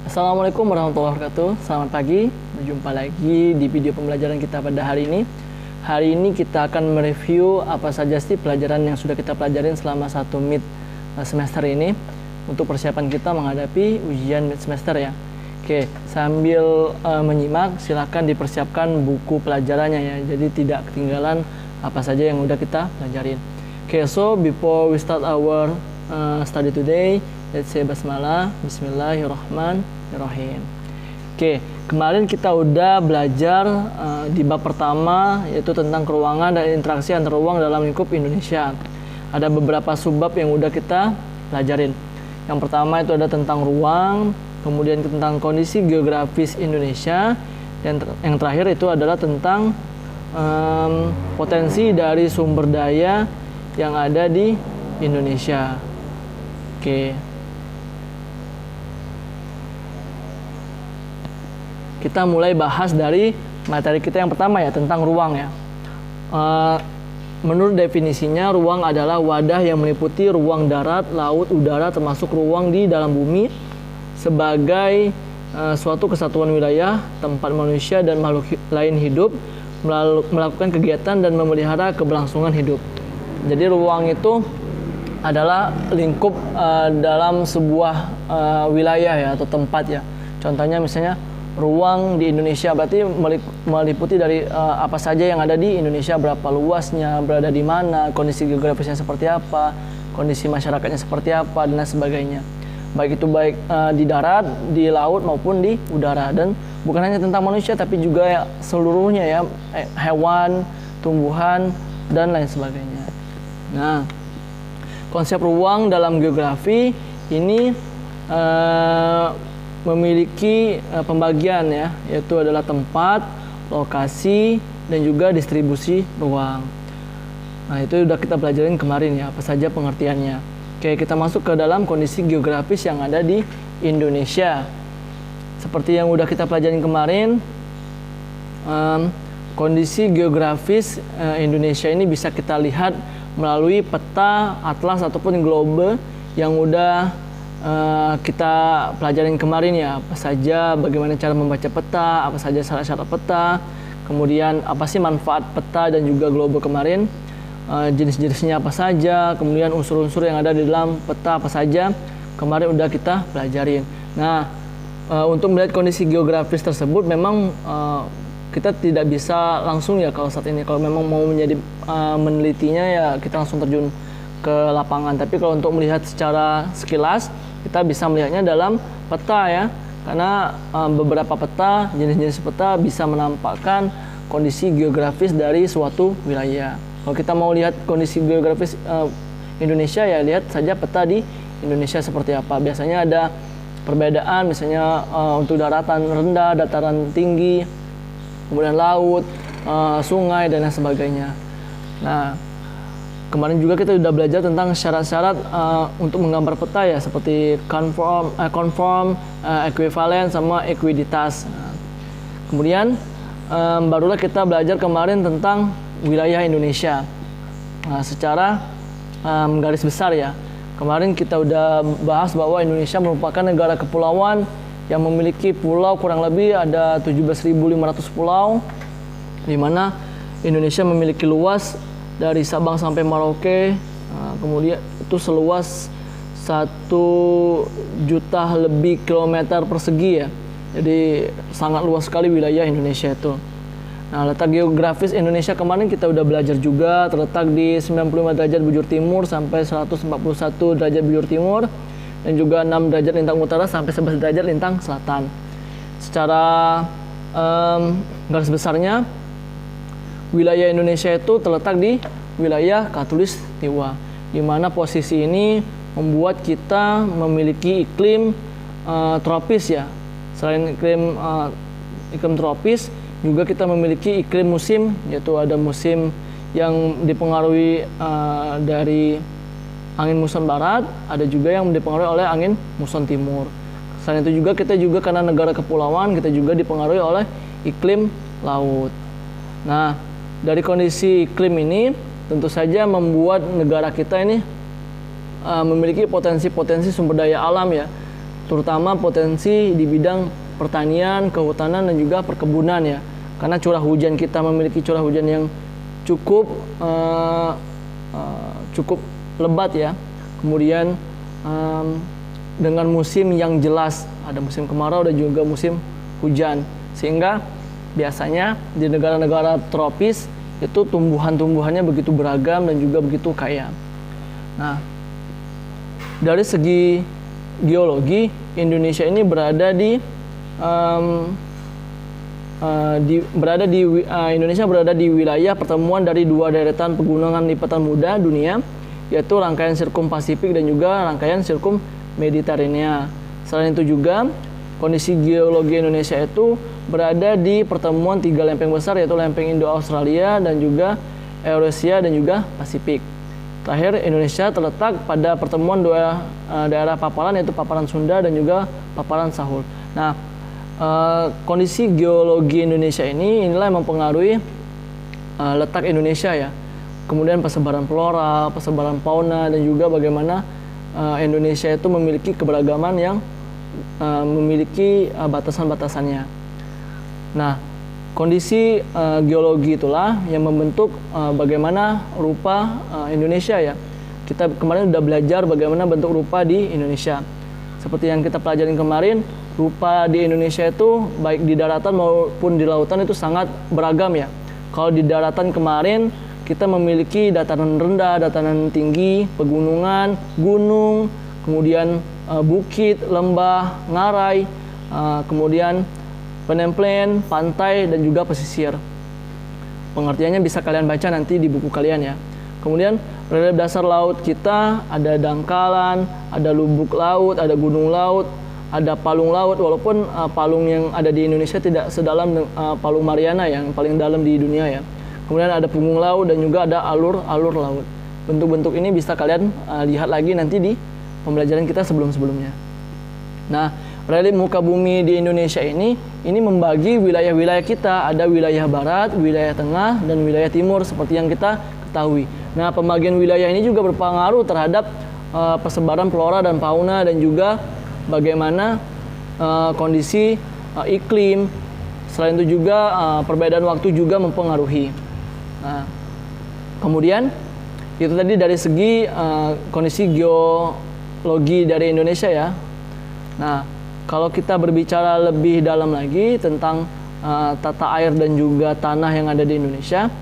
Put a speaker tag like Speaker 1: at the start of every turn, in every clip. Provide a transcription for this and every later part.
Speaker 1: Assalamualaikum warahmatullahi wabarakatuh. Selamat pagi, berjumpa lagi di video pembelajaran kita pada hari ini. Hari ini kita akan mereview apa saja sih pelajaran yang sudah kita pelajarin selama satu mid semester ini untuk persiapan kita menghadapi ujian mid semester ya. Oke, sambil menyimak silahkan dipersiapkan buku pelajarannya ya. Jadi tidak ketinggalan apa saja yang udah kita pelajarin. Oke, so before we start our study today, let's say basmalah, bismillahirrahmanirrahim. Oke, kemarin kita udah belajar di bab pertama yaitu tentang keruangan dan interaksi antar ruang dalam lingkup Indonesia. Ada beberapa subbab yang udah kita pelajarin. Yang pertama itu ada tentang ruang, kemudian tentang kondisi geografis Indonesia, dan yang terakhir itu adalah tentang potensi dari sumber daya yang ada di Indonesia. Oke. Kita mulai bahas dari materi kita yang pertama ya, tentang ruang ya. Menurut definisinya, ruang adalah wadah yang meliputi ruang darat, laut, udara, termasuk ruang di dalam bumi sebagai suatu kesatuan wilayah tempat manusia dan makhluk lain hidup melakukan kegiatan dan memelihara keberlangsungan hidup. Jadi ruang itu adalah lingkup dalam sebuah wilayah ya, atau tempat ya. Contohnya misalnya ruang di Indonesia berarti meliputi dari apa saja yang ada di Indonesia, berapa luasnya, berada di mana, kondisi geografisnya seperti apa, kondisi masyarakatnya seperti apa, dan lain sebagainya. Baik di darat, di laut maupun di udara. Dan bukan hanya tentang manusia tapi juga ya, seluruhnya ya, hewan, tumbuhan, dan lain sebagainya. Nah, konsep ruang dalam geografi ini memiliki pembagian ya, yaitu adalah tempat, lokasi, dan juga distribusi ruang. Nah, itu udah kita pelajarin kemarin ya, apa saja pengertiannya. Oke, kita masuk ke dalam kondisi geografis yang ada di Indonesia. Seperti yang udah kita pelajarin kemarin, kondisi geografis Indonesia ini bisa kita lihat melalui peta, atlas, ataupun globe yang udah kita pelajarin kemarin ya, apa saja, bagaimana cara membaca peta, apa saja syarat-syarat peta, kemudian apa sih manfaat peta dan juga globe kemarin, jenis-jenisnya apa saja, kemudian unsur-unsur yang ada di dalam peta apa saja, kemarin udah kita pelajarin. Nah, untuk melihat kondisi geografis tersebut memang kita tidak bisa langsung ya kalau saat ini. Kalau memang mau menjadi menelitinya ya kita langsung terjun ke lapangan. Tapi kalau untuk melihat secara sekilas, kita bisa melihatnya dalam peta ya, karena beberapa peta, jenis-jenis peta bisa menampakkan kondisi geografis dari suatu wilayah. Kalau kita mau lihat kondisi geografis Indonesia ya, lihat saja peta di Indonesia seperti apa. Biasanya ada perbedaan, misalnya untuk daratan rendah, dataran tinggi, kemudian laut, sungai, dan lain sebagainya. Nah, kemarin juga kita sudah belajar tentang syarat-syarat untuk menggambar peta ya, seperti conform, equivalent, sama ekuiditas. Kemudian barulah kita belajar kemarin tentang wilayah Indonesia secara garis besar ya. Kemarin kita udah bahas bahwa Indonesia merupakan negara kepulauan yang memiliki pulau kurang lebih ada 17.500 pulau, di mana Indonesia memiliki luas dari Sabang sampai Merauke, kemudian itu seluas 1 juta lebih kilometer persegi ya. Jadi sangat luas sekali wilayah Indonesia itu. Nah, letak geografis Indonesia kemarin kita udah belajar juga, terletak di 95 derajat bujur timur sampai 141 derajat bujur timur, dan juga 6 derajat lintang utara sampai 11 derajat lintang selatan. Secara garis besarnya, wilayah Indonesia itu terletak di wilayah Khatulistiwa, di mana posisi ini membuat kita memiliki iklim tropis ya. Selain iklim tropis, juga kita memiliki iklim musim, yaitu ada musim yang dipengaruhi dari angin muson barat, ada juga yang dipengaruhi oleh angin muson timur. Selain itu juga kita juga karena negara kepulauan, kita juga dipengaruhi oleh iklim laut. Nah, dari kondisi iklim ini tentu saja membuat negara kita ini memiliki potensi-potensi sumber daya alam ya. terutama potensi di bidang pertanian, kehutanan dan juga perkebunan ya. Karena curah hujan kita memiliki curah hujan yang cukup cukup lebat ya. Kemudian dengan musim yang jelas, ada musim kemarau dan juga musim hujan, sehingga biasanya di negara-negara tropis itu tumbuhan-tumbuhannya begitu beragam dan juga begitu kaya. Nah, dari segi geologi, Indonesia ini Indonesia berada di wilayah pertemuan dari dua deretan pegunungan lipatan muda dunia, yaitu rangkaian Sirkum Pasifik dan juga rangkaian Sirkum Mediterania. Selain itu juga kondisi geologi Indonesia itu berada di pertemuan tiga lempeng besar, yaitu lempeng Indo-Australia dan juga Eurasia dan juga Pasifik. Terakhir, Indonesia terletak pada pertemuan dua daerah paparan, yaitu paparan Sunda dan juga paparan Sahul. Nah, kondisi geologi Indonesia inilah yang mempengaruhi letak Indonesia ya. Kemudian persebaran flora, persebaran fauna, dan juga bagaimana Indonesia itu memiliki keberagaman yang memiliki batasan-batasannya. Nah, kondisi geologi itulah yang membentuk bagaimana rupa Indonesia ya. Kita kemarin sudah belajar bagaimana bentuk rupa di Indonesia. Seperti yang kita pelajarin kemarin, rupa di Indonesia itu baik di daratan maupun di lautan itu sangat beragam ya. Kalau di daratan kemarin kita memiliki dataran rendah, dataran tinggi, pegunungan, gunung, kemudian bukit, lembah, ngarai, kemudian penemplen, pantai, dan juga pesisir. Pengertiannya bisa kalian baca nanti di buku kalian ya. Kemudian relief dasar laut kita ada dangkalan, ada lubuk laut, ada gunung laut, ada palung laut, walaupun palung yang ada di Indonesia tidak sedalam palung Mariana yang paling dalam di dunia ya. Kemudian ada punggung laut dan juga ada alur-alur laut. Bentuk-bentuk ini bisa kalian lihat lagi nanti di pembelajaran kita sebelum-sebelumnya. Nah, relief muka bumi di Indonesia ini membagi wilayah-wilayah kita. Ada wilayah barat, wilayah tengah, dan wilayah timur seperti yang kita ketahui. Nah, pembagian wilayah ini juga berpengaruh terhadap persebaran flora dan fauna dan juga bagaimana kondisi iklim. Selain itu juga perbedaan waktu juga mempengaruhi. Nah, kemudian itu tadi dari segi kondisi geologi dari Indonesia ya. Nah, kalau kita berbicara lebih dalam lagi tentang tata air dan juga tanah yang ada di Indonesia,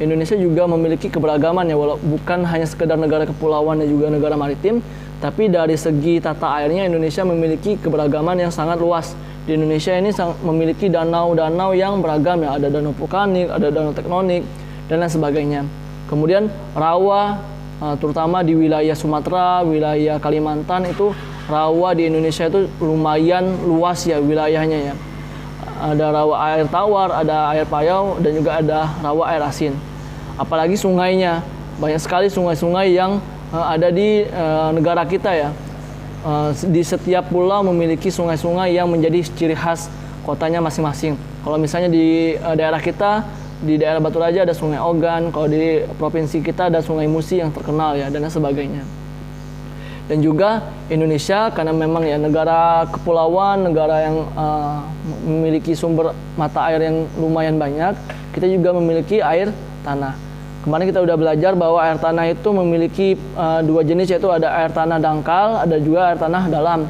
Speaker 1: Indonesia juga memiliki keberagaman ya, walau bukan hanya sekedar negara kepulauan dan juga negara maritim, tapi dari segi tata airnya Indonesia memiliki keberagaman yang sangat luas. Di Indonesia ini memiliki danau-danau yang beragam ya, ada danau vulkanik, ada danau tektonik, dan lain sebagainya. Kemudian rawa, terutama di wilayah Sumatera, wilayah Kalimantan itu rawa di Indonesia itu lumayan luas ya wilayahnya ya. Ada rawa air tawar, ada air payau, dan juga ada rawa air asin. Apalagi sungainya, banyak sekali sungai-sungai yang ada di negara kita ya. Di setiap pulau memiliki sungai-sungai yang menjadi ciri khas kotanya masing-masing. Kalau misalnya di daerah kita, di daerah Batu Raja ada Sungai Ogan, kalau di provinsi kita ada Sungai Musi yang terkenal ya, dan sebagainya. Dan juga Indonesia karena memang ya negara kepulauan, negara yang memiliki sumber mata air yang lumayan banyak, kita juga memiliki air tanah. Kemarin kita udah belajar bahwa air tanah itu memiliki dua jenis, yaitu ada air tanah dangkal, ada juga air tanah dalam.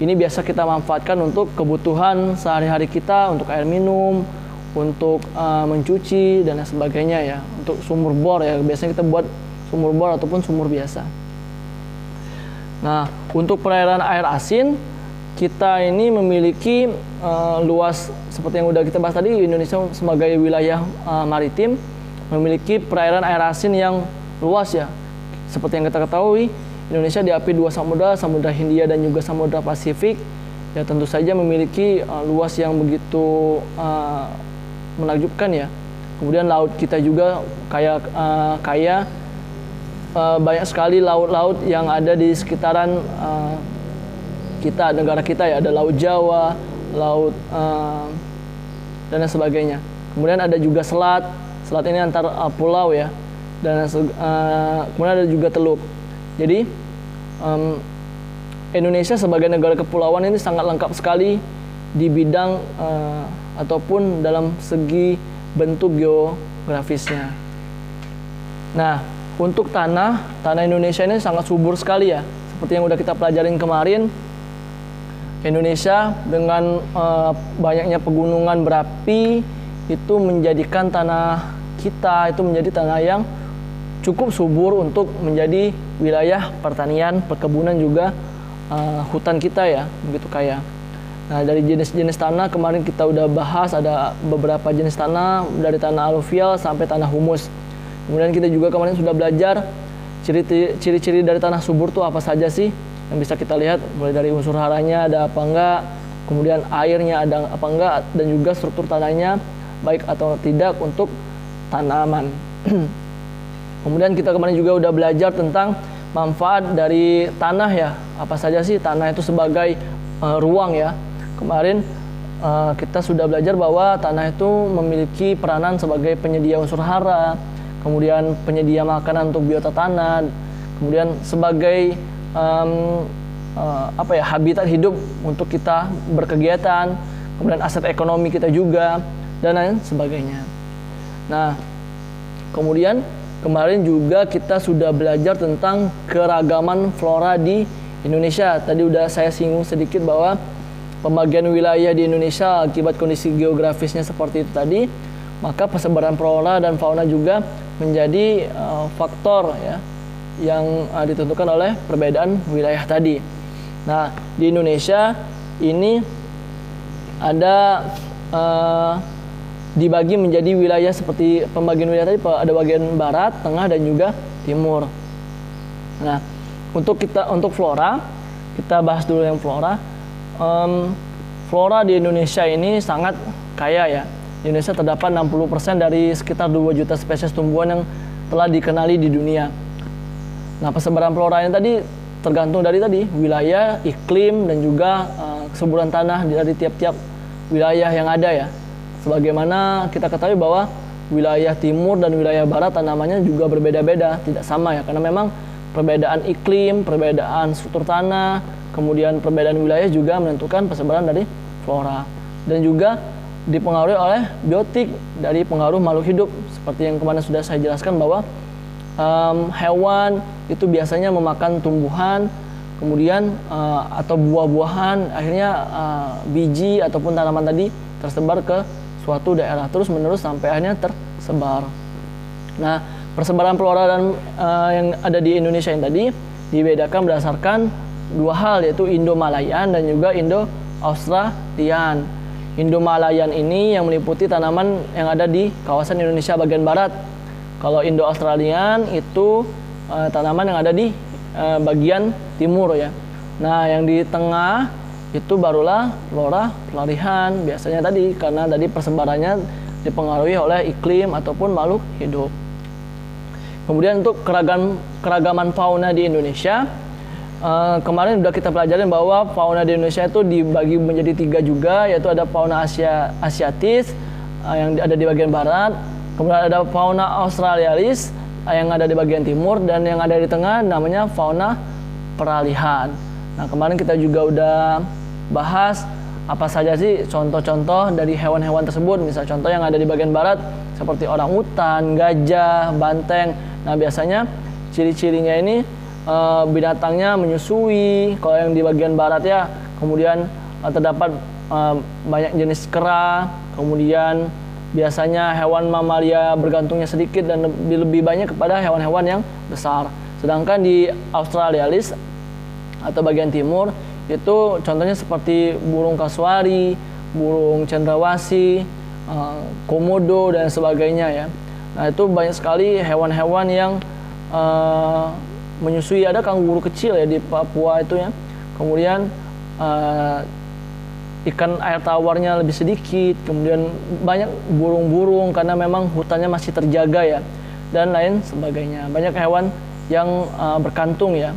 Speaker 1: Ini biasa kita manfaatkan untuk kebutuhan sehari-hari kita, untuk air minum, untuk mencuci dan sebagainya ya, untuk sumur bor ya, biasanya kita buat sumur bor ataupun sumur biasa. Nah, untuk perairan air asin kita ini memiliki luas seperti yang udah kita bahas tadi. Indonesia sebagai wilayah maritim memiliki perairan air asin yang luas ya. Seperti yang kita ketahui, Indonesia diapit dua samudra, Samudra Hindia dan juga Samudra Pasifik. Ya tentu saja memiliki luas yang begitu menakjubkan ya. Kemudian laut kita juga kaya banyak sekali laut-laut yang ada di sekitaran kita, negara kita ya. Ada Laut Jawa, laut dan sebagainya. Kemudian ada juga selat ini antar pulau ya, dan kemudian ada juga teluk. Jadi Indonesia sebagai negara kepulauan ini sangat lengkap sekali di bidang ataupun dalam segi bentuk geografisnya. Nah, untuk tanah Indonesia ini sangat subur sekali ya. Seperti yang udah kita pelajarin kemarin, Indonesia dengan banyaknya pegunungan berapi itu menjadikan tanah kita itu menjadi tanah yang cukup subur untuk menjadi wilayah pertanian, perkebunan juga hutan kita ya, begitu kaya. Nah, dari jenis-jenis tanah kemarin kita udah bahas, ada beberapa jenis tanah dari tanah aluvial sampai tanah humus. Kemudian kita juga kemarin sudah belajar ciri-ciri dari tanah subur itu apa saja sih yang bisa kita lihat, mulai dari unsur haranya ada apa enggak, kemudian airnya ada apa enggak, dan juga struktur tanahnya baik atau tidak untuk tanaman. Kemudian kita kemarin juga udah belajar tentang manfaat dari tanah ya, apa saja sih tanah itu sebagai ruang ya. Kemarin kita sudah belajar bahwa tanah itu memiliki peranan sebagai penyedia unsur hara, kemudian penyedia makanan untuk biota tanah, kemudian sebagai habitat hidup untuk kita berkegiatan, kemudian aset ekonomi kita juga, dan lain sebagainya. Nah, kemudian kemarin juga kita sudah belajar tentang keragaman flora di Indonesia. Tadi udah saya singgung sedikit bahwa pembagian wilayah di Indonesia akibat kondisi geografisnya seperti itu tadi, maka persebaran flora dan fauna juga menjadi faktor ya yang ditentukan oleh perbedaan wilayah tadi. Nah, di Indonesia ini ada dibagi menjadi wilayah seperti pembagian wilayah tadi, ada bagian barat, tengah, dan juga timur. Nah, untuk flora, kita bahas dulu yang flora. Flora di Indonesia ini sangat kaya ya. Di Indonesia terdapat 60% dari sekitar 2 juta spesies tumbuhan yang telah dikenali di dunia. Nah, persebaran flora ini tadi tergantung dari wilayah, iklim, dan juga kesuburan tanah dari tiap-tiap wilayah yang ada ya. Sebagaimana kita ketahui bahwa wilayah timur dan wilayah barat tanamannya juga berbeda-beda, tidak sama ya, karena memang perbedaan iklim, perbedaan struktur tanah, kemudian perbedaan wilayah juga menentukan persebaran dari flora. Dan juga dipengaruhi oleh biotik dari pengaruh makhluk hidup, seperti yang kemarin sudah saya jelaskan bahwa hewan itu biasanya memakan tumbuhan, kemudian atau buah-buahan, akhirnya biji ataupun tanaman tadi tersebar ke suatu daerah terus menerus sampai akhirnya tersebar. Nah, persebaran flora dan yang ada di Indonesia yang tadi dibedakan berdasarkan 2 hal, yaitu Indo-Malayan dan juga Indo-Australian. Indo-Malayan ini yang meliputi tanaman yang ada di kawasan Indonesia bagian barat. Kalau Indo-Australian itu tanaman yang ada di bagian timur ya. Nah, yang di tengah itu barulah flora pelarihan biasanya tadi, karena tadi persebarannya dipengaruhi oleh iklim ataupun makhluk hidup. Kemudian untuk keragaman fauna di Indonesia, kemarin sudah kita pelajarin bahwa fauna di Indonesia itu dibagi menjadi 3 juga, yaitu ada fauna asiatis yang ada di bagian barat, kemudian ada fauna australialis yang ada di bagian timur, dan yang ada di tengah namanya fauna peralihan. Nah, kemarin kita juga udah bahas apa saja sih contoh-contoh dari hewan-hewan tersebut. Misal contoh yang ada di bagian barat seperti orangutan, gajah, banteng. Nah, biasanya ciri-cirinya ini binatangnya menyusui. Kalau yang di bagian barat ya, kemudian terdapat banyak jenis kera, kemudian biasanya hewan mamalia bergantungnya sedikit dan lebih banyak kepada hewan-hewan yang besar. Sedangkan di Australialis atau bagian timur itu contohnya seperti burung kasuari, burung cendrawasih, komodo dan sebagainya ya. Nah, itu banyak sekali hewan-hewan yang menyusui. Ada kanguru kecil ya di Papua itu ya. Kemudian ikan air tawarnya lebih sedikit, kemudian banyak burung-burung karena memang hutannya masih terjaga ya, dan lain sebagainya. Banyak hewan yang berkantung ya.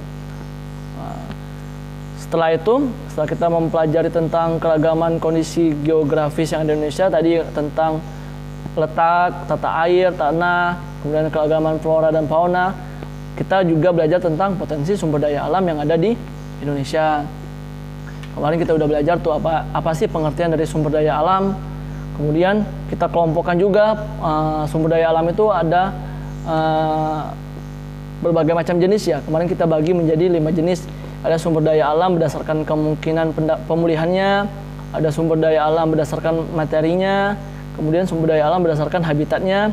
Speaker 1: Setelah itu, setelah kita mempelajari tentang keragaman kondisi geografis yang ada di Indonesia, tadi tentang letak, tata air, tanah, kemudian keragaman flora dan fauna, kita juga belajar tentang potensi sumber daya alam yang ada di Indonesia. Kemarin kita udah belajar tuh apa sih pengertian dari sumber daya alam. Kemudian kita kelompokkan juga sumber daya alam itu ada berbagai macam jenis ya. Kemarin kita bagi menjadi 5 jenis. Ada sumber daya alam berdasarkan kemungkinan pemulihannya, ada sumber daya alam berdasarkan materinya, kemudian sumber daya alam berdasarkan habitatnya.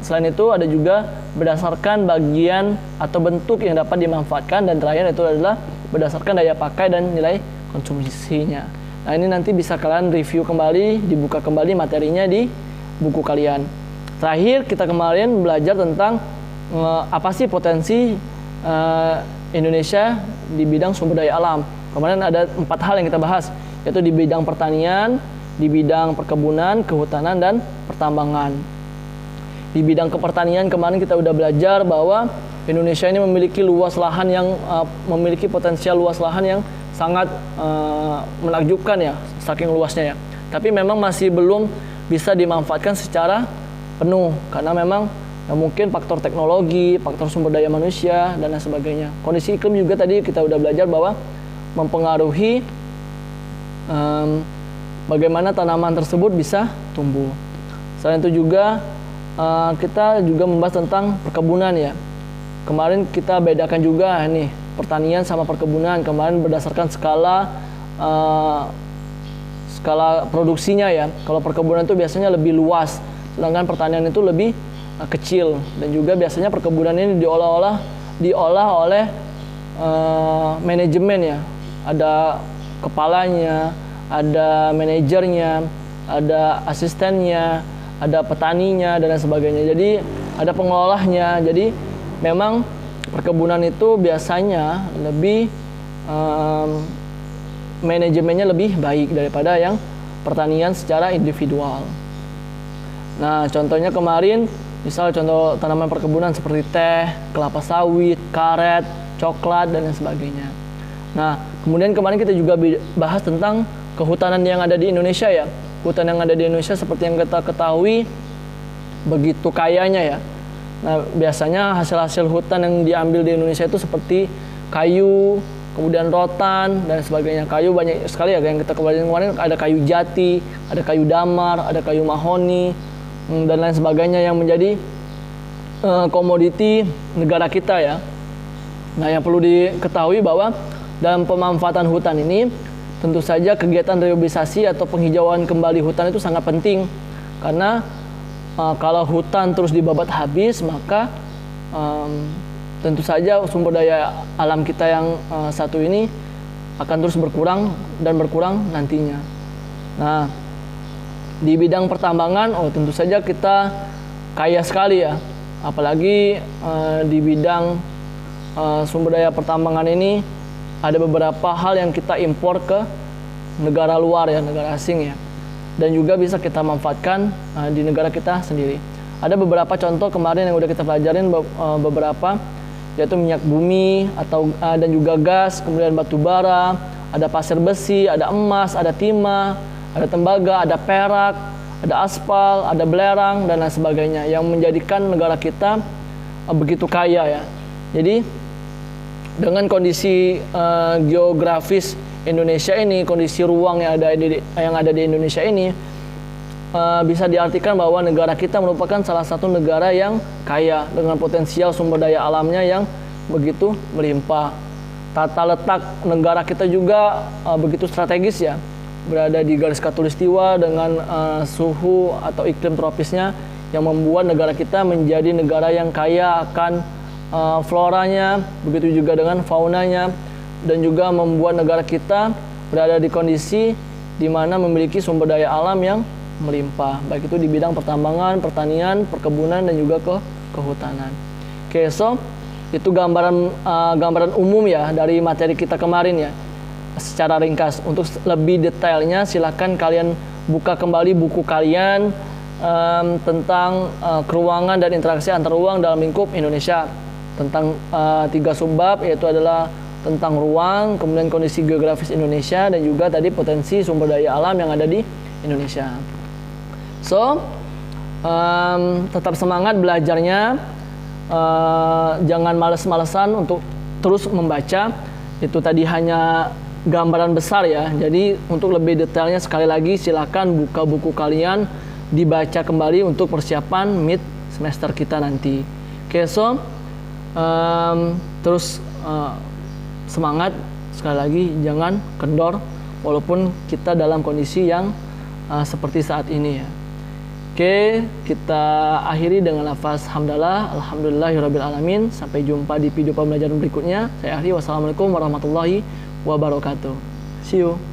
Speaker 1: Selain itu ada juga berdasarkan bagian atau bentuk yang dapat dimanfaatkan, dan terakhir itu adalah berdasarkan daya pakai dan nilai konsumsinya. Nah, ini nanti bisa kalian review kembali, dibuka kembali materinya di buku kalian. Terakhir kita kemarin belajar tentang apa sih potensi Indonesia di bidang sumber daya alam. Kemarin ada 4 hal yang kita bahas, yaitu di bidang pertanian, di bidang perkebunan, kehutanan, dan pertambangan. Di bidang kepertanian kemarin kita udah belajar bahwa Indonesia ini memiliki luas lahan yang memiliki potensial luas lahan yang sangat menakjubkan ya, saking luasnya ya. Tapi memang masih belum bisa dimanfaatkan secara penuh karena memang mungkin faktor teknologi, faktor sumber daya manusia, dan lain sebagainya. Kondisi iklim juga tadi kita udah belajar bahwa mempengaruhi bagaimana tanaman tersebut bisa tumbuh. Selain itu juga kita juga membahas tentang perkebunan ya. Kemarin kita bedakan juga nih pertanian sama perkebunan. Kemarin berdasarkan skala produksinya ya. Kalau perkebunan itu biasanya lebih luas, sedangkan pertanian itu lebih kecil. Dan juga biasanya perkebunan ini diolah oleh manajemen ya. Ada kepalanya, ada manajernya, ada asistennya, ada petaninya, dan lain sebagainya. Jadi ada pengelolanya. Jadi memang perkebunan itu biasanya lebih manajemennya lebih baik daripada yang pertanian secara individual. Nah, contohnya kemarin, misal contoh tanaman perkebunan seperti teh, kelapa sawit, karet, coklat, dan lain sebagainya. Nah, kemudian kemarin kita juga bahas tentang kehutanan yang ada di Indonesia ya. Hutan yang ada di Indonesia seperti yang kita ketahui begitu kayanya ya. Nah, biasanya hasil-hasil hutan yang diambil di Indonesia itu seperti kayu, kemudian rotan, dan sebagainya. Kayu banyak sekali ya, yang kita kemarin ada kayu jati, ada kayu damar, ada kayu mahoni, dan lain sebagainya yang menjadi komoditi negara kita ya. Nah, yang perlu diketahui bahwa dalam pemanfaatan hutan ini, tentu saja kegiatan rehabilitasi atau penghijauan kembali hutan itu sangat penting. Karena kalau hutan terus dibabat habis, maka tentu saja sumber daya alam kita yang satu ini akan terus berkurang dan berkurang nantinya. Nah, di bidang pertambangan, tentu saja kita kaya sekali ya. Apalagi di bidang sumber daya pertambangan ini ada beberapa hal yang kita impor ke negara luar ya, negara asing ya. Dan juga bisa kita manfaatkan di negara kita sendiri. Ada beberapa contoh kemarin yang udah kita pelajarin beberapa, yaitu minyak bumi dan juga gas, kemudian batu bara, ada pasir besi, ada emas, ada timah, ada tembaga, ada perak, ada aspal, ada belerang, dan lain sebagainya yang menjadikan negara kita begitu kaya ya. Jadi dengan kondisi geografis Indonesia ini, kondisi ruang yang ada di Indonesia ini, bisa diartikan bahwa negara kita merupakan salah satu negara yang kaya dengan potensial sumber daya alamnya yang begitu melimpah. Tata letak negara kita juga begitu strategis ya, berada di garis khatulistiwa dengan suhu atau iklim tropisnya yang membuat negara kita menjadi negara yang kaya akan floranya, begitu juga dengan faunanya, dan juga membuat negara kita berada di kondisi di mana memiliki sumber daya alam yang melimpah, baik itu di bidang pertambangan, pertanian, perkebunan, dan juga kehutanan. Oke, so itu gambaran umum ya dari materi kita kemarin ya, secara ringkas. Untuk lebih detailnya silakan kalian buka kembali buku kalian tentang keruangan dan interaksi antar ruang dalam lingkup Indonesia, tentang 3 subbab, yaitu adalah tentang ruang, kemudian kondisi geografis Indonesia, dan juga tadi potensi sumber daya alam yang ada di Indonesia. So, tetap semangat belajarnya, jangan males-malesan untuk terus membaca. Itu tadi hanya gambaran besar ya. Jadi untuk lebih detailnya sekali lagi silakan buka buku kalian, dibaca kembali untuk persiapan mid semester kita nanti. Oke, so terus semangat, sekali lagi jangan kendor walaupun kita dalam kondisi yang seperti saat ini ya. Oke, kita akhiri dengan lafaz hamdalah, alhamdulillahirabbil alamin. Sampai jumpa di video pembelajaran berikutnya. Saya Ahli, wassalamualaikum warahmatullahi wabarakatuh. See you.